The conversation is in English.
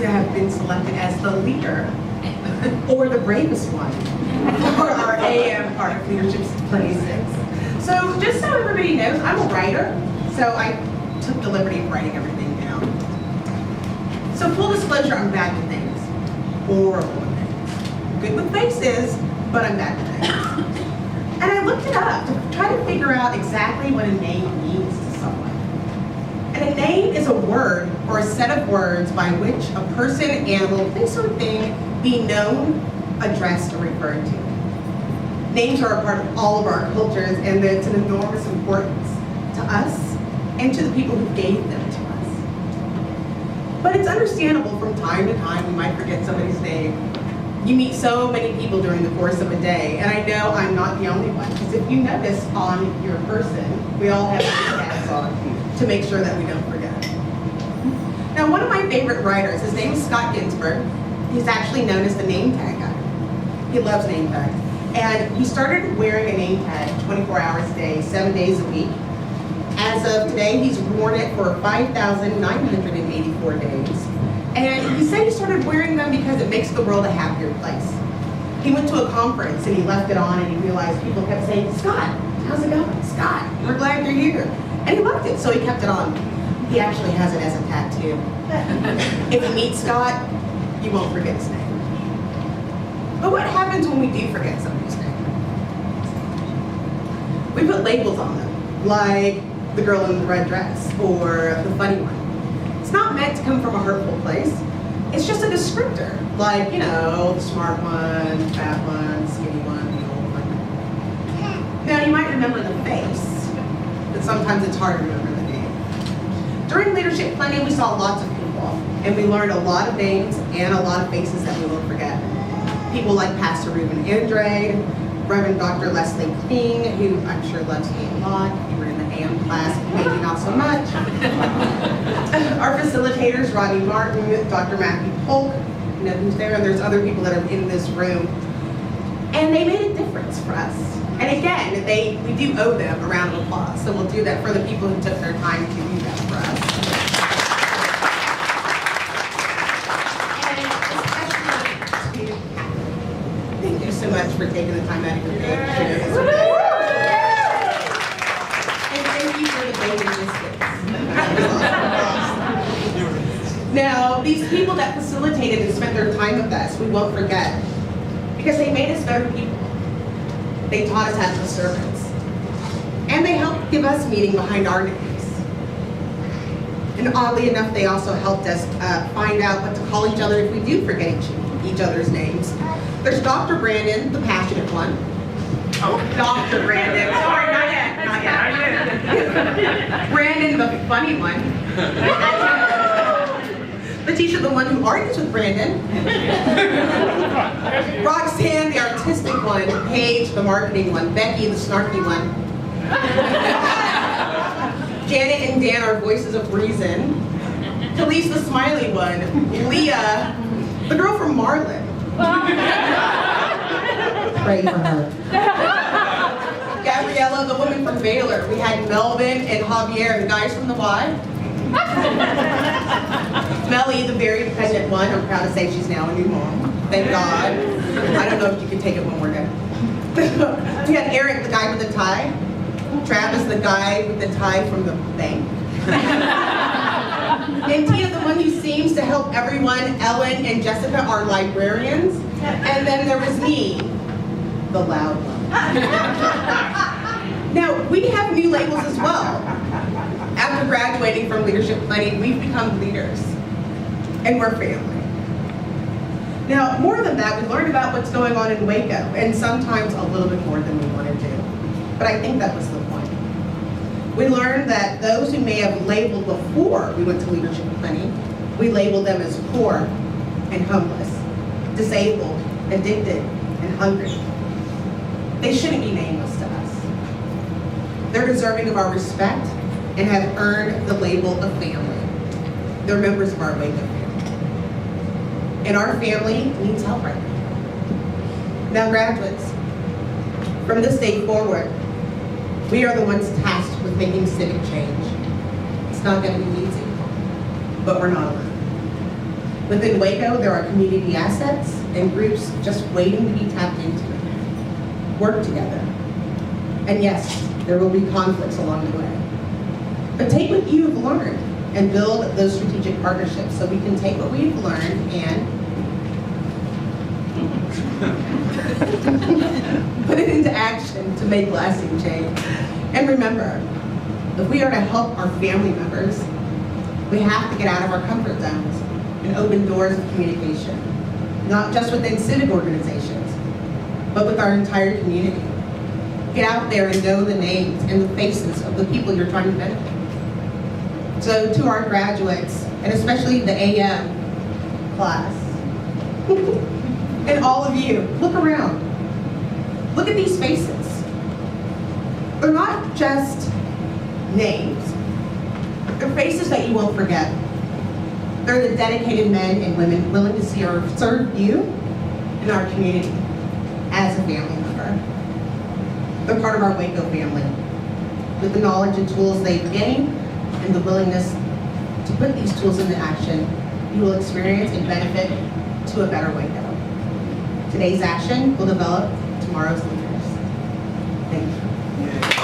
to have been selected as the leader or the bravest one for our AM part of Leadership Plenty 6. So just so everybody knows, I'm a writer, so I took the liberty of writing everything down. So full disclosure, I'm bad with names. Horrible with names. Good with faces, but I'm bad with names. And I looked it up to try to figure out exactly what a name means to someone. And a name is a word or a set of words by which a person, animal, place, or thing be known, addressed, or referred to. Names are a part of all of our cultures, and it's an enormous importance to us and to the people who gave them to us. But it's understandable from time to time we might forget somebody's name. You meet so many people during the course of a day, and I know I'm not the only one, because if you notice on your person, we all have hats on to make sure that we don't forget. Now, one of my favorite writers, his name is Scott Ginsberg. He's actually known as the name tag guy. He loves name tags. And he started wearing a name tag 24 hours a day, 7 days a week. As of today, he's worn it for 5,984 days. And he said he started wearing them because it makes the world a happier place. He went to a conference and he left it on and he realized people kept saying, "Scott, how's it going? Scott, we're glad you're here." And he loved it, so he kept it on. He actually has it as a tattoo. If you meet Scott, you won't forget his name. But what happens when we do forget somebody's name? We put labels on them, like the girl in the red dress or the funny one. It's not meant to come from a hurtful place. It's just a descriptor, like, you know, the smart one, the fat one, the skinny one, the old one. Now, you might remember the face, but sometimes it's hard to remember the name. During Leadership Plenty, we saw lots of people, and we learned a lot of names and a lot of faces that we won't forget. People like Pastor Ruben Andrade, Reverend Dr. Leslie King, who I'm sure loves me a lot. You were in the AM class, maybe not so much. Our facilitators, Rodney Martin, Dr. Matthew Polk, you know who's there, and there's other people that are in this room. And they made a difference for us. And again, we do owe them a round of applause. So we'll do that for the people who took their time to do that for us. Thank you so much for taking the time out of your day. And thank you for the baby biscuits. Now, these people that facilitated and spent their time with us, we won't forget, because they made us better people. They taught us how to be servants. And they helped give us meaning behind our names. And oddly enough, they also helped us find out what to call each other if we do forget each other's names. There's Dr. Brandon, the passionate one. Oh, Dr. Brandon. Sorry, not yet. Brandon, the funny one. Letitia, the one who argues with Brandon. Roxanne, the artistic one. Paige, the marketing one. Becky, the snarky one. Janet and Dan are voices of reason. Khalees, the smiley one. Leah, the girl from Marlin. Pray for her. Gabriella, the woman from Baylor. We had Melvin and Javier, the guys from the Y. Melly, the very dependent one. I'm proud to say she's now a new mom. Thank God. I don't know if you can take it one more day. We had Eric, the guy with the tie. Travis, the guy with the tie from the bank. And Tina, the one who seems to help everyone. Ellen and Jessica are librarians. And then there was me, the loud one. Now, we have new labels as well. After graduating from Leadership Plenty, we've become leaders. And we're family. Now, more than that, we learned about what's going on in Waco, and sometimes a little bit more than we wanted to. But I think that was the point. We learned that those who may have labeled before we went to Leadership Plenty, we labeled them as poor and homeless, disabled, addicted, and hungry. They shouldn't be nameless to us. They're deserving of our respect and have earned the label of family. They're members of our Waco family. And our family needs help right now. Now, graduates, from this day forward, we are the ones tasked with making civic change. It's not going to be easy, but we're not alone. Within Waco, there are community assets and groups just waiting to be tapped into. Work together. And yes, there will be conflicts along the way. But take what you've learned and build those strategic partnerships so we can take what we've learned and put it into action to make lasting change. And remember, if we are to help our family members, we have to get out of our comfort zones and open doors of communication, not just within civic organizations, but with our entire community. Get out there and know the names and the faces of the people you're trying to benefit. So to our graduates, and especially the AM class, and all of you, look around. Look at these faces. They're not just names. They're faces that you won't forget. They're the dedicated men and women willing to serve you and our community as a family member. They're part of our Waco family. With the knowledge and tools they've gained and the willingness to put these tools into action, you will experience and benefit to a better Waco. Today's action will develop tomorrow's leaders. Thank you.